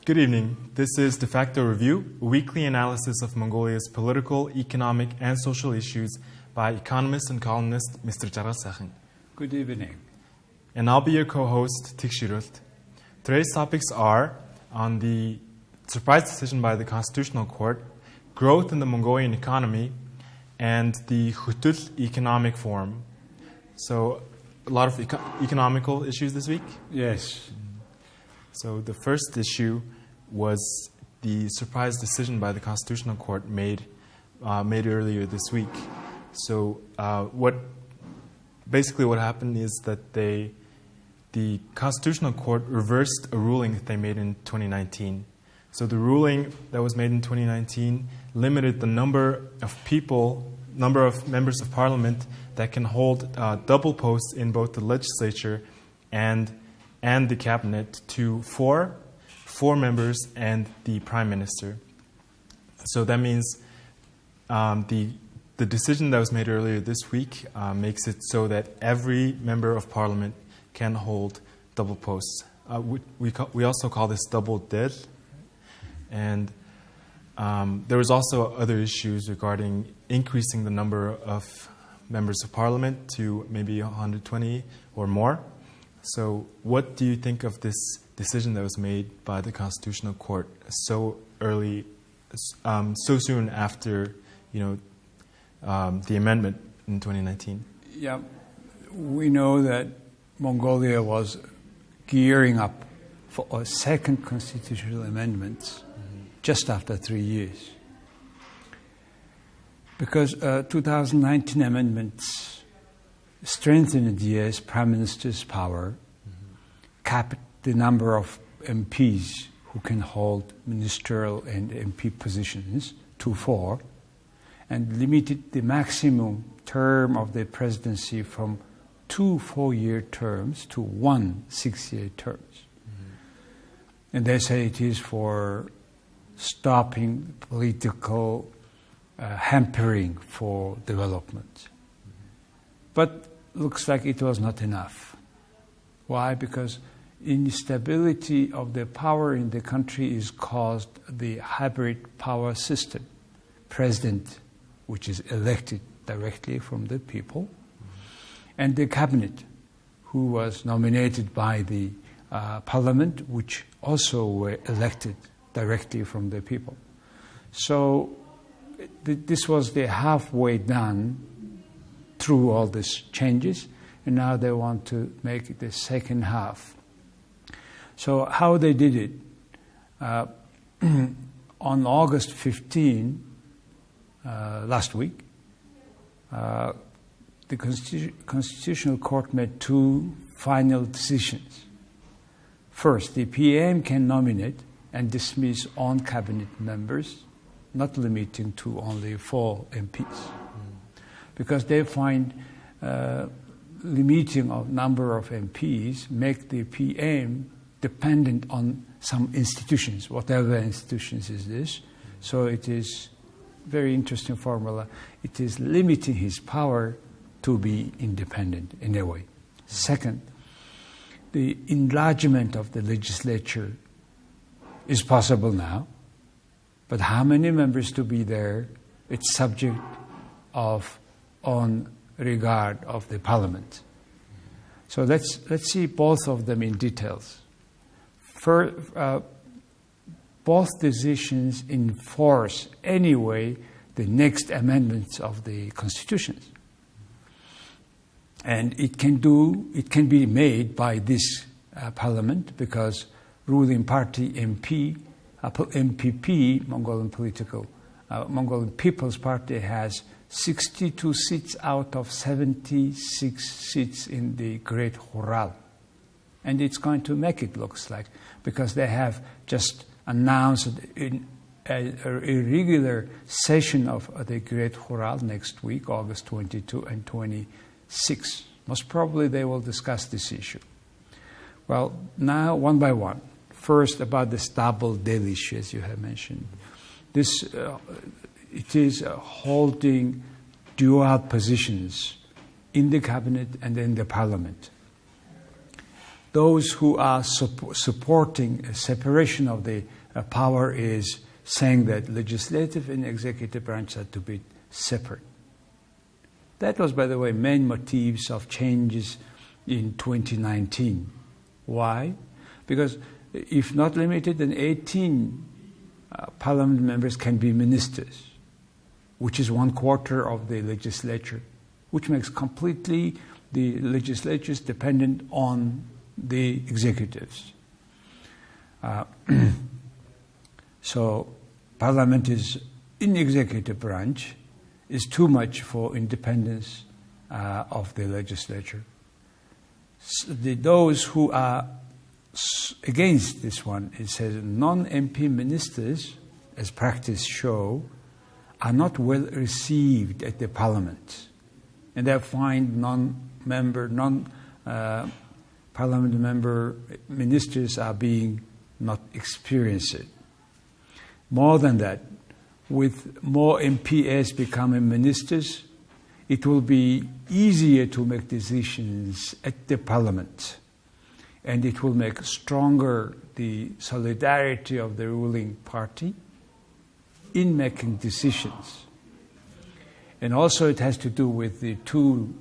Good evening. This is Defacto Review, a weekly analysis of Mongolia's political, economic, and social issues by economist and columnist Mr. Jarasakhin. Good evening. And I'll be your co-host, Tikshirult. Today's topics are on the surprise decision by the Constitutional Court, growth in the Mongolian economy, and the Khutul Economic Forum. So, a lot of economical issues this week? Yes. So the first issue was the surprise decision by the Constitutional Court made earlier this week. So what happened is that the Constitutional Court reversed a ruling that they made in 2019. So the ruling that was made in 2019 limited the number of members of parliament that can hold double posts in both the legislature and the cabinet to four members and the prime minister. So that means the decision that was made earlier this week makes it so that every member of parliament can hold double posts. We also call this double dead. And there was also other issues regarding increasing the number of members of parliament to maybe 120 or more. So what do you think of this decision that was made by the Constitutional Court so early, so soon after, the amendment in 2019? Yeah, we know that Mongolia was gearing up for a second constitutional amendment just after 3 years. Because 2019 amendments strengthened the US Prime Minister's power, capped the number of MPs who can hold ministerial and MP positions to 4, and limited the maximum term of the presidency from 2 4-year terms to 1 6-year terms. And they say it is for stopping political hampering for development. But looks like it was not enough. Why? Because instability of the power in the country is caused the hybrid power system. President, which is elected directly from the people, and the cabinet, who was nominated by the parliament, which also were elected directly from the people. So this was the halfway done through all these changes, and now they want to make it the second half. So how they did it? On August 15, last week, the Constitutional Court made 2 final decisions. First, the PM can nominate and dismiss on cabinet members, not limiting to only 4 MPs. Because they find limiting of number of MPs make the PM dependent on some institutions, whatever institutions is this. So it is very interesting formula. It is limiting his power to be independent in a way. Second, the enlargement of the legislature is possible now, but how many members to be there, it's subject of on regard of the parliament. So let's see both of them in details. Both decisions enforce anyway the next amendments of the constitutions. And it can be made by this parliament because ruling party MPP, Mongolian People's Party has 62 seats out of 76 seats in the Great Khural. And it's going to make it looks like, because they have just announced in a regular session of the Great Khural next week, August 22 and 26. Most probably they will discuss this issue. Well, now one by one. First, about this double deal issue, as you have mentioned. This it is holding dual positions in the cabinet and in the parliament. those who are supporting a separation of the power is saying that legislative and executive branch are to be separate. That was, by the way, main motives of changes in 2019. Why? Because if not limited, then 18 parliament members can be ministers, which is 1/4 of the legislature, which makes completely the legislatures dependent on the executives. So parliament is in the executive branch is too much for independence of the legislature. Those who are against this one, it says non-MP ministers, as practice show, are not well received at the parliament, and they find parliament member ministers are being not experienced. More than that, with more MPs becoming ministers, it will be easier to make decisions at the parliament, and it will make stronger the solidarity of the ruling party in making decisions. And also it has to do with the 2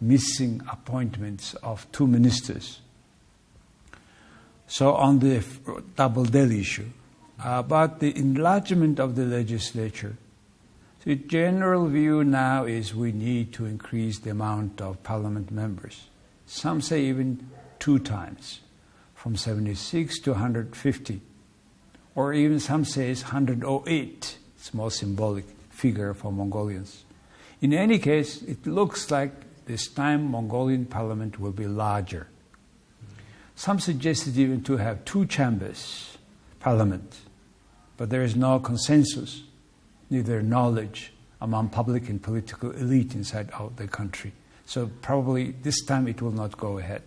missing appointments of 2 ministers. So on the double del issue, about the enlargement of the legislature, the general view now is we need to increase the amount of parliament members. Some say even 2 times, from 76 to 150. Or even some say it's 108. It's more symbolic figure for Mongolians. In any case, it looks like this time Mongolian parliament will be larger. Some suggested even to have 2 chambers parliament, but there is no consensus, neither knowledge among public and political elite inside of the country. So probably this time it will not go ahead.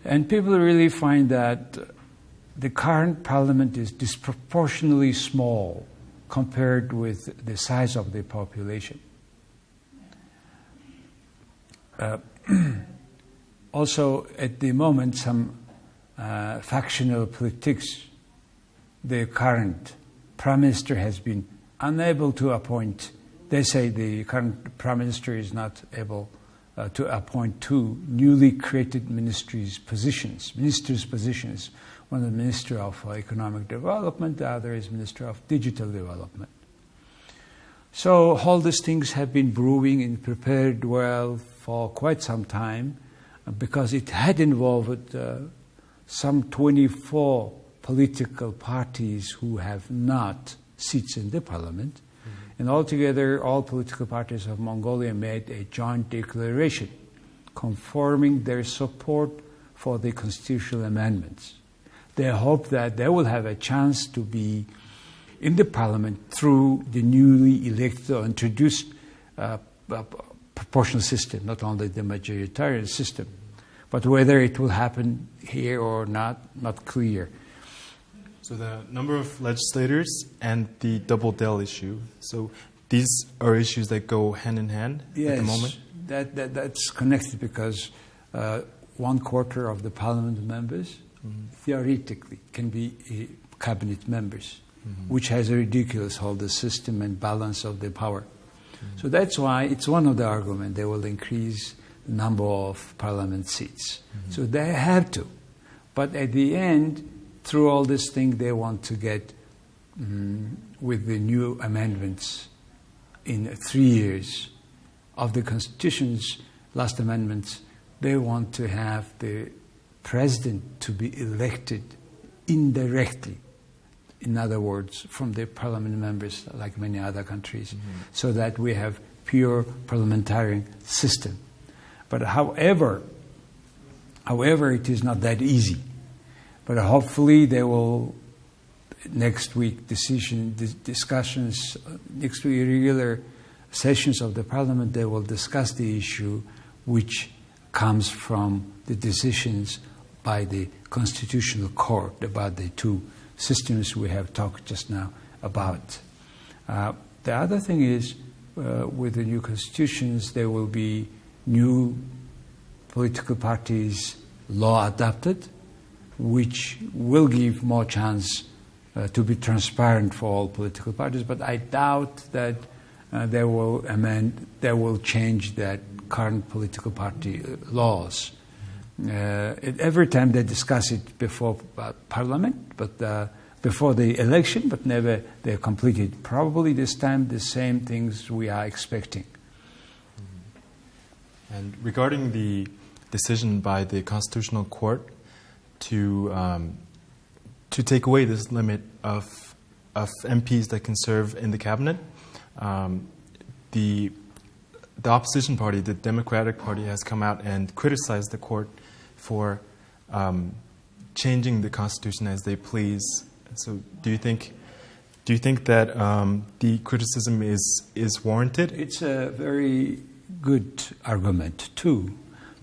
And people really find that the current parliament is disproportionately small compared with the size of the population. Also, at the moment, some factional politics, the current prime minister has been unable to appoint. They say the current prime minister is not able to appoint 2 newly created ministers' positions. One is Minister of Economic Development, the other is Minister of Digital Development. So all these things have been brewing and prepared well for quite some time, because it had involved some 24 political parties who have not seats in the parliament. Mm-hmm. And altogether, all political parties of Mongolia made a joint declaration confirming their support for the constitutional amendments. They hope that they will have a chance to be in the parliament through the newly elected or introduced proportional system, not only the majoritarian system. But whether it will happen here or not clear. So the number of legislators and the double del issue. So these are issues that go hand in hand at the moment? Yes, that's connected because 1/4 of the parliament members theoretically can be cabinet members, which has a ridiculous holder system and balance of the power. So that's why it's one of the arguments they will increase the number of parliament seats. So they have to. But at the end, through all this thing, they want to get, with the new amendments in 3 years of the Constitution's last amendments, they want to have the president to be elected indirectly. In other words, from the parliament members, like many other countries, so that we have pure parliamentarian system. But however, it is not that easy. But hopefully they will, next week, discussions, next week regular sessions of the parliament, they will discuss the issue which comes from the decisions by the Constitutional Court about the 2 systems we have talked just now about. The other thing is, with the new constitutions, there will be new political parties law adopted, which will give more chance to be transparent for all political parties. But I doubt that they will change that current political party laws. Every time they discuss it before Parliament, but before the election, but never they complete it. Probably this time the same things we are expecting. And regarding the decision by the Constitutional Court to take away this limit of MPs that can serve in the cabinet, the opposition party, the Democratic Party, has come out and criticized the court for changing the constitution as they please. So, do you think that the criticism is warranted? It's a very good argument too,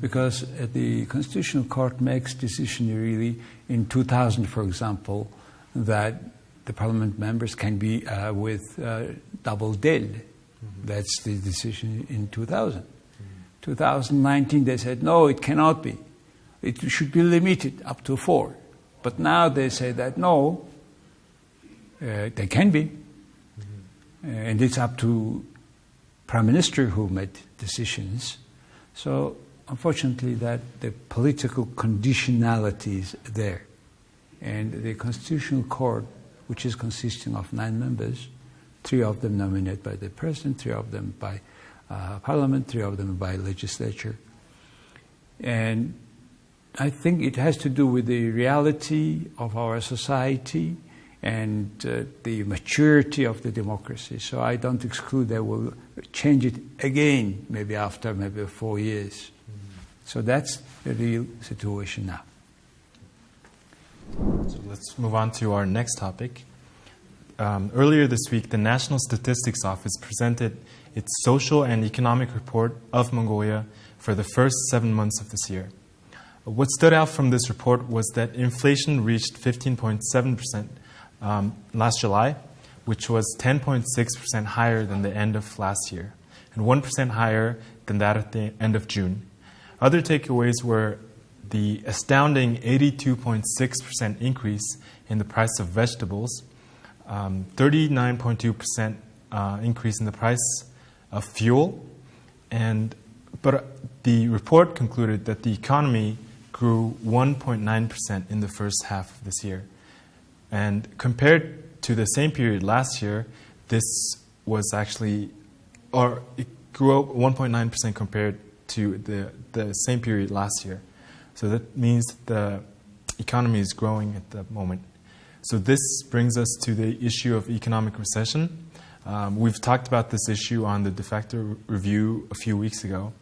because the Constitutional Court makes decision really in 2000, for example, that the parliament members can be with double del. That's the decision in 2000. 2019, they said, no, it cannot be. It should be limited up to 4. But now they say that, no, they can be. And it's up to Prime Minister who made decisions. So, unfortunately, that the political conditionality is there. And the Constitutional Court, which is consisting of 9 members, 3 of them nominated by the President, 3 of them by Parliament, 3 of them by Legislature. And I think it has to do with the reality of our society and the maturity of the democracy. So I don't exclude they will change it again, maybe after 4 years. So that's the real situation now. So let's move on to our next topic. Earlier this week, the National Statistics Office presented its social and economic report of Mongolia for the first 7 months of this year. What stood out from this report was that inflation reached 15.7% last July, which was 10.6% higher than the end of last year, and 1% higher than that at the end of June. Other takeaways were the astounding 82.6% increase in the price of vegetables, 39.2% increase in the price of fuel, but the report concluded that the economy grew 1.9% in the first half of this year. And compared to the same period last year, this was actually, or it grew 1.9% compared to the same period last year. So that means the economy is growing at the moment. So this brings us to the issue of economic recession. We've talked about this issue on the Defacto review a few weeks ago.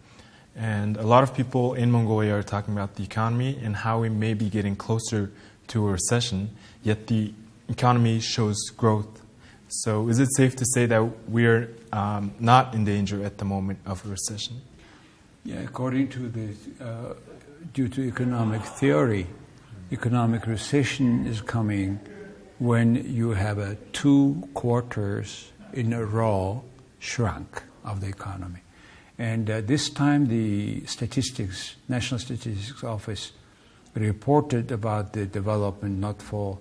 And a lot of people in Mongolia are talking about the economy and how we may be getting closer to a recession, yet the economy shows growth. So is it safe to say that we're not in danger at the moment of a recession? Yeah, according to due to economic theory, economic recession is coming when you have 2 quarters in a row shrunk of the economy. And this time the National Statistics Office reported about the development not for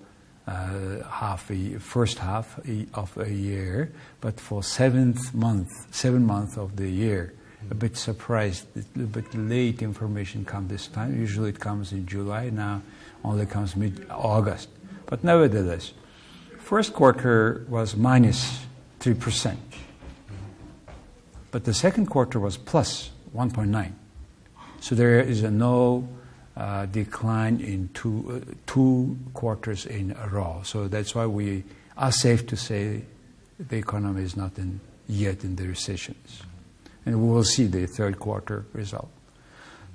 first half of a year, but for 7 months of the year. A bit surprised, a little bit late information come this time. Usually it comes in July, now only comes mid-August. But nevertheless, first quarter was minus 3%. But the second quarter was plus 1.9. So there is no decline in two quarters in a row. So that's why we are safe to say the economy is not yet in the recessions. And we will see the third quarter result.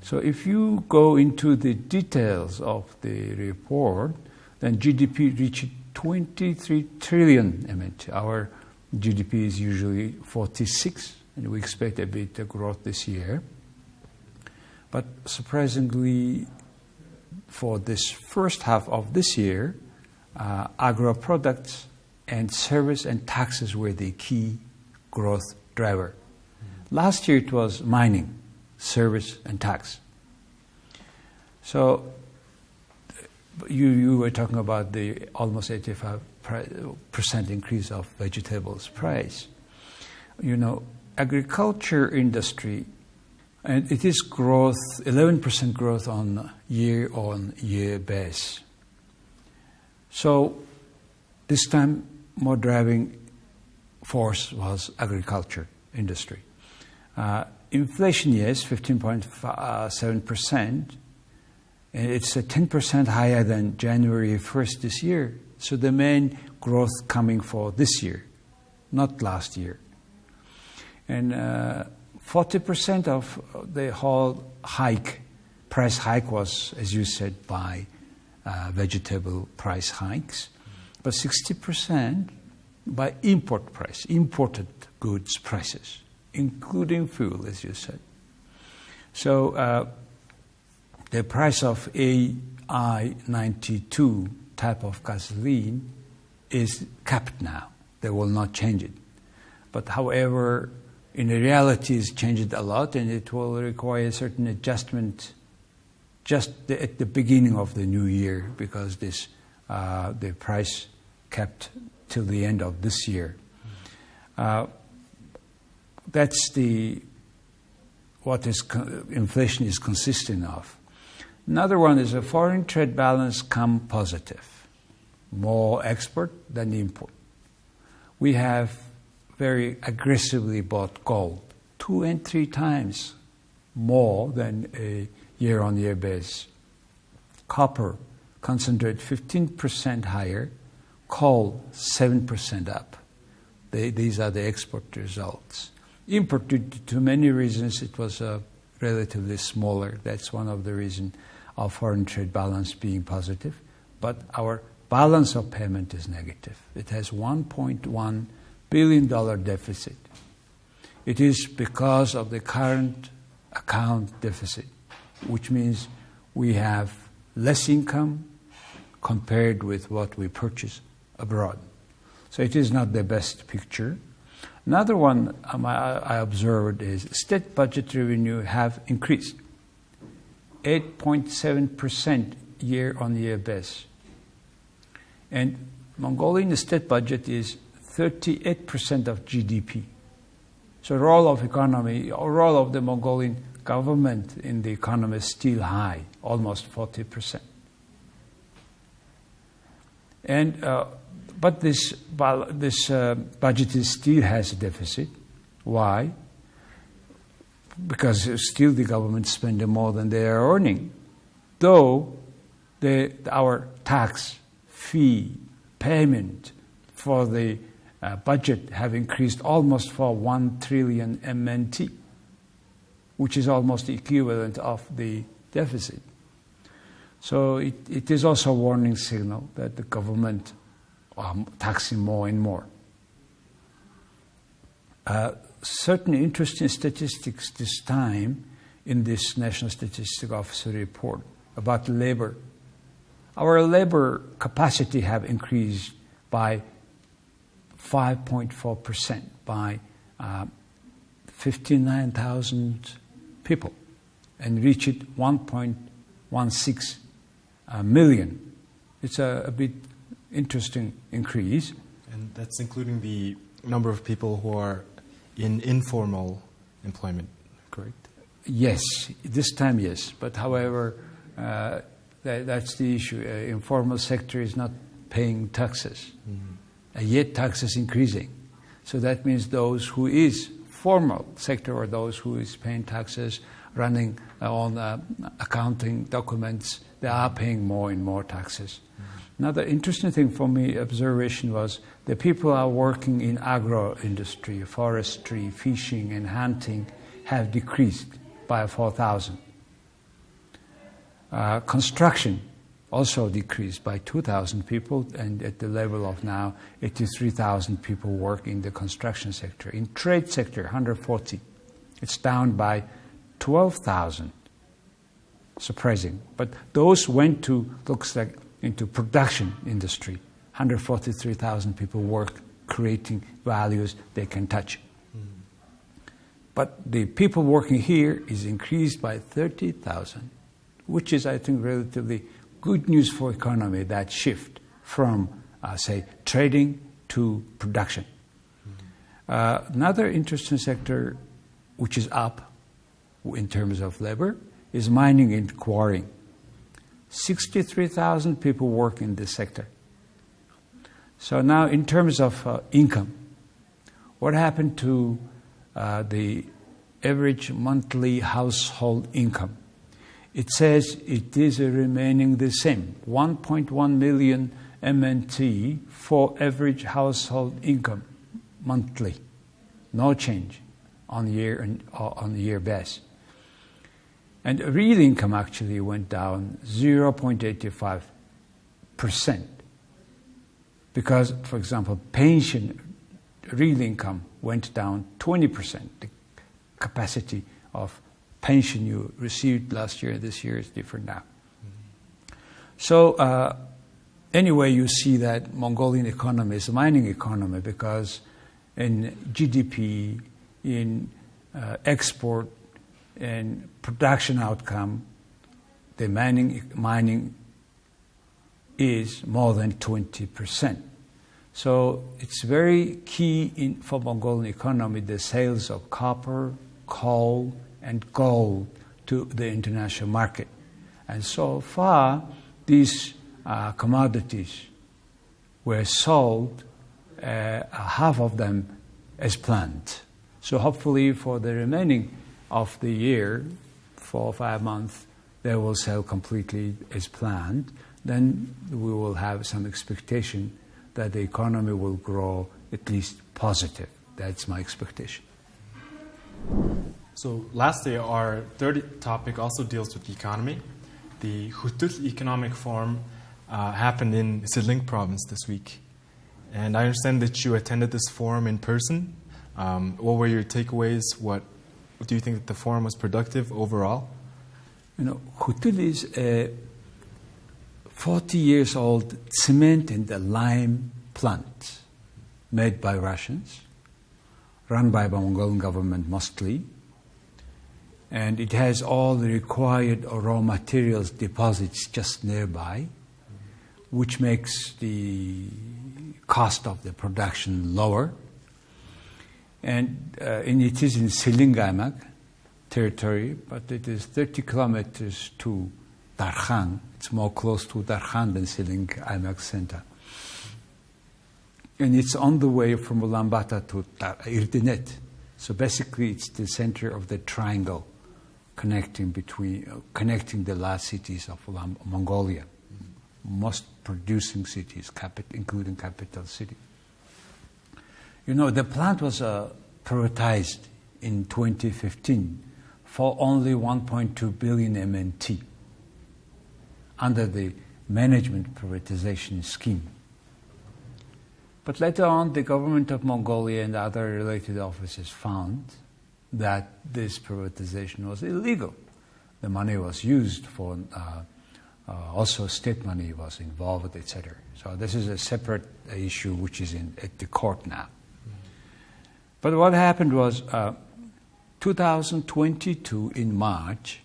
So if you go into the details of the report, then GDP reached 23 trillion MNT. Our GDP is usually 46, and we expect a bit of growth this year. But surprisingly, for this first half of this year, agro products and service and taxes were the key growth driver. Last year it was mining, service and tax. So you were talking about the almost 85% increase of vegetables price. Agriculture industry, and it is growth, 11% growth on year base. So this time, more driving force was agriculture industry. Inflation, yes, 15.7%, and it's 10% higher than January 1st this year. So the main growth coming for this year, not last year. And 40% of the whole price hike was, as you said, by vegetable price hikes, but 60% by imported goods prices, including fuel, as you said. So the price of AI-92 type of gasoline is capped now. They will not change it. But however, in reality, it's changed a lot, and it will require a certain adjustment just at the beginning of the new year, because the price kept till the end of this year. That's what inflation is consisting of. Another one is a foreign trade balance come positive, more export than import. We have very aggressively bought gold, 2 and 3 times more than a year-on-year base. Copper, concentrate 15% higher, coal 7% up. These are the export results. Import, due to many reasons, it was relatively smaller. That's one of the reasons of foreign trade balance being positive. But our balance of payment is negative. It has $1.1 billion deficit. It is because of the current account deficit, which means we have less income compared with what we purchase abroad. So it is not the best picture. Another one I observed is state budget revenue have increased 8.7% year-on-year base. And Mongolian state budget is 38% of GDP. So role of the Mongolian government in the economy is still high, almost 40%. And but this budget still has a deficit. Why? Because still the government is spending more than they are earning. Though our tax, fee, payment for the budget have increased almost for 1 trillion MNT, which is almost the equivalent of the deficit. So it is also a warning signal that the government taxing more and more. Certain interesting statistics this time in this National Statistics Office report about labor. Our labor capacity have increased by 5.4%, by 59,000 people, and reached 1.16 million. It's a bit interesting increase. And that's including the number of people who are in informal employment, correct? Yes, this time yes. But however, that's the issue. Informal sector is not paying taxes. Yet taxes increasing. So that means those who is formal sector, or those who is paying taxes, running on accounting documents, they are paying more and more taxes. Another interesting thing for me, observation, was the people are working in agro industry, forestry, fishing, and hunting have decreased by 4,000. Construction also decreased by 2,000 people, and at the level of now 83,000 people work in the construction sector. In trade sector, 140. It's down by 12,000. Surprising. But those went to, looks like, into production industry. 143,000 people work creating values they can touch. But the people working here is increased by 30,000, which is, I think, relatively good news for economy, that shift from, say, trading to production. Another interesting sector which is up in terms of labor is mining and quarrying. 63,000 people work in this sector. So now in terms of income, what happened to the average monthly household income? It says it is remaining the same, 1.1 million MNT for average household income monthly. No change on year base. And real income actually went down 0.85%. Because, for example, pension real income went down 20%. The capacity of pension you received last year and this year is different now. So anyway, you see that Mongolian economy is a mining economy because in GDP, in export, and production outcome, the mining is more than 20%. So it's very key for Mongolian economy, the sales of copper, coal, and gold to the international market. And so far, these commodities were sold, half of them as planned. So hopefully for the remaining of the year, 4 or 5 months, they will sell completely as planned. Then we will have some expectation that the economy will grow at least positive. That's my expectation. So lastly, our third topic also deals with the economy. The Khutul Economic Forum happened in Siling province this week. And I understand that you attended this forum in person. What were your takeaways? What do you think that the forum was productive overall? Khutul is a 40 years old cement and lime plant made by Russians, run by the Mongolian government mostly. And it has all the required raw materials deposits just nearby, which makes the cost of the production lower. And it is in Siling territory, but it is 30 kilometers to Darkhan. It's more close to Darkhan than Siling center. And it's on the way from Ulaanbaatar to Erdenet. So basically it's the center of the triangle connecting the last cities of Mongolia, most producing cities, including capital city. The plant was privatized in 2015 for only 1.2 billion MNT under the management privatization scheme. But later on, the government of Mongolia and other related offices found that this privatization was illegal. The money was used for, also state money was involved, etc. So this is a separate issue which is at the court now. But what happened was 2022 in March,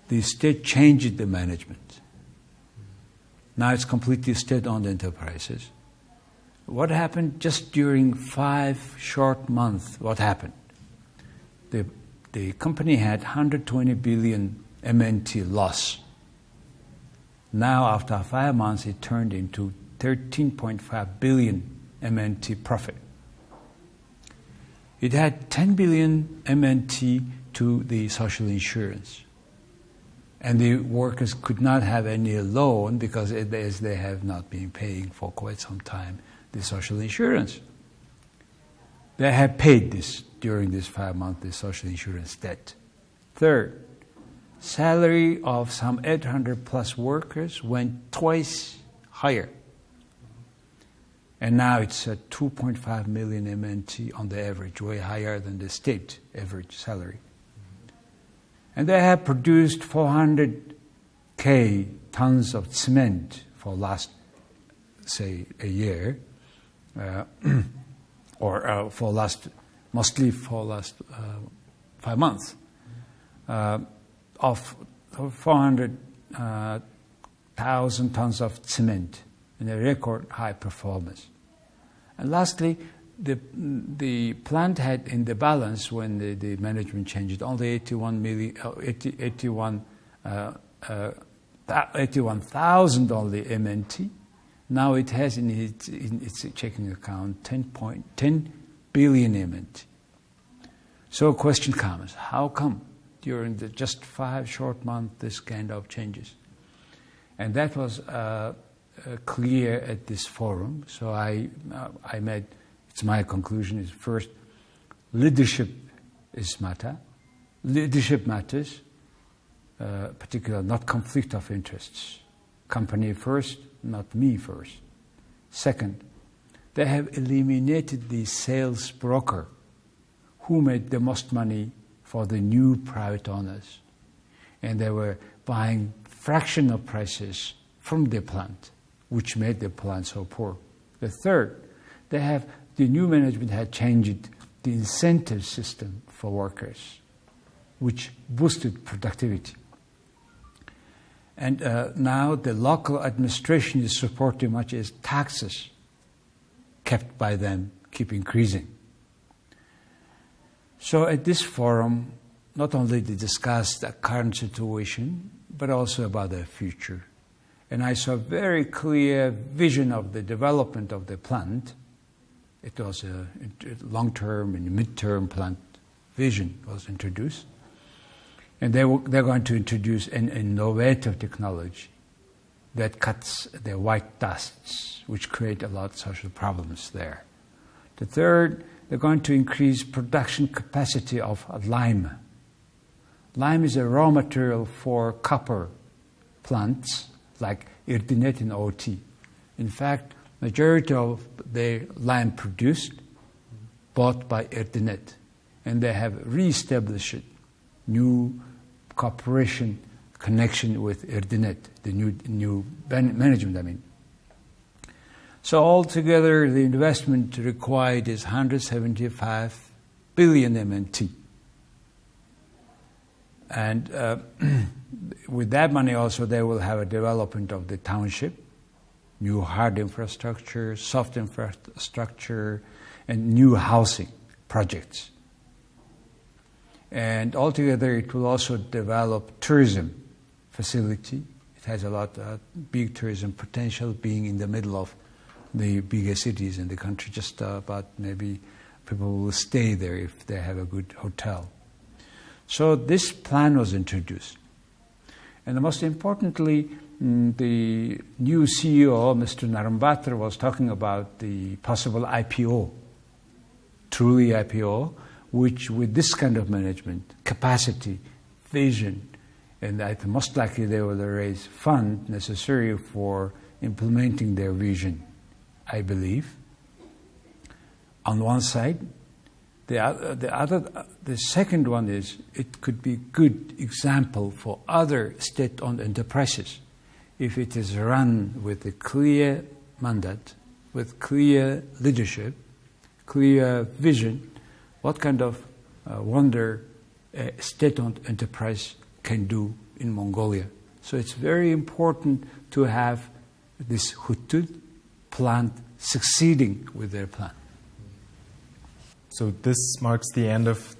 the state changed the management. Now it's completely state-owned enterprises. What happened just during 5 short months? What happened? The company had 120 billion MNT loss. Now after 5 months, it turned into 13.5 billion MNT profit. It had 10 billion MNT to the social insurance. And the workers could not have any loan because as they have not been paying for quite some time the social insurance. They have paid this during this 5 months, the social insurance debt. Third, salary of some 800 plus workers went twice higher. And now it's at 2.5 million MNT on the average, way higher than the state average salary. And they have produced 400K tons of cement for last, say, a year, mostly for last 5 months, of 400 1,000 tons of cement in a record high performance. And lastly, the plant had in the balance when the management changed only 81,000 only MNT. Now it has in its checking account 10 billion MNT. So a question comes, how come during the just 5 short months this kind of changes? And that was clear at this forum. So I made, it's my conclusion is first, leadership matters, particularly not conflict of interests. Company first, not me first. Second, they have eliminated the sales broker who made the most money for the new private owners. And they were buying fractional prices from the plant, which made the plant so poor. The third, the new management had changed the incentive system for workers, which boosted productivity. And now the local administration is supporting much as taxes kept by them keep increasing. So at this forum, not only they discussed the current situation, but also about the future. And I saw a very clear vision of the development of the plant. It was a long-term and mid-term plant vision was introduced. And they're going to introduce an innovative technology that cuts the white dusts, which create a lot of social problems there. The third, they're going to increase production capacity of lime. Lime is a raw material for copper plants like Irdinet and OT. In fact, majority of the lime produced bought by Irdinet, and they have re-established new cooperation connection with Irdinet, the new management, I mean. So altogether, the investment required is 175 billion MNT. And with that money also, they will have a development of the township, new hard infrastructure, soft infrastructure, and new housing projects. And altogether, it will also develop tourism facility. It has a lot of big tourism potential, being in the middle of the bigger cities in the country, just about maybe people will stay there if they have a good hotel. So this plan was introduced. And most importantly, the new CEO, Mr. Narambatra, was talking about the possible IPO, truly IPO, which with this kind of management, capacity, vision, and that most likely they will raise funds necessary for implementing their vision, I believe. On one side, the second one is it could be good example for other state-owned enterprises if it is run with a clear mandate, with clear leadership, clear vision, what kind of wonder a state-owned enterprise can do in Mongolia. So it's very important to have this Khutul plant succeeding with their plan. So this marks the end of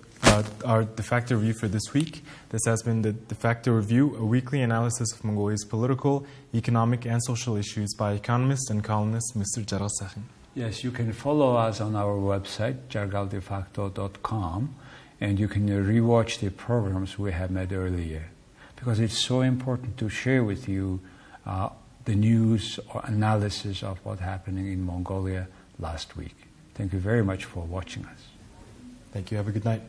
our Defacto review for this week. This has been the Defacto Review, a weekly analysis of Mongolia's political, economic, and social issues by economist and columnist Mr. Jaral Sakhin. Yes, you can follow us on our website, jargaldefacto.com, and you can rewatch the programs we have made earlier, because it's so important to share with you the news or analysis of what's happening in Mongolia last week. Thank you very much for watching us. Thank you. Have a good night.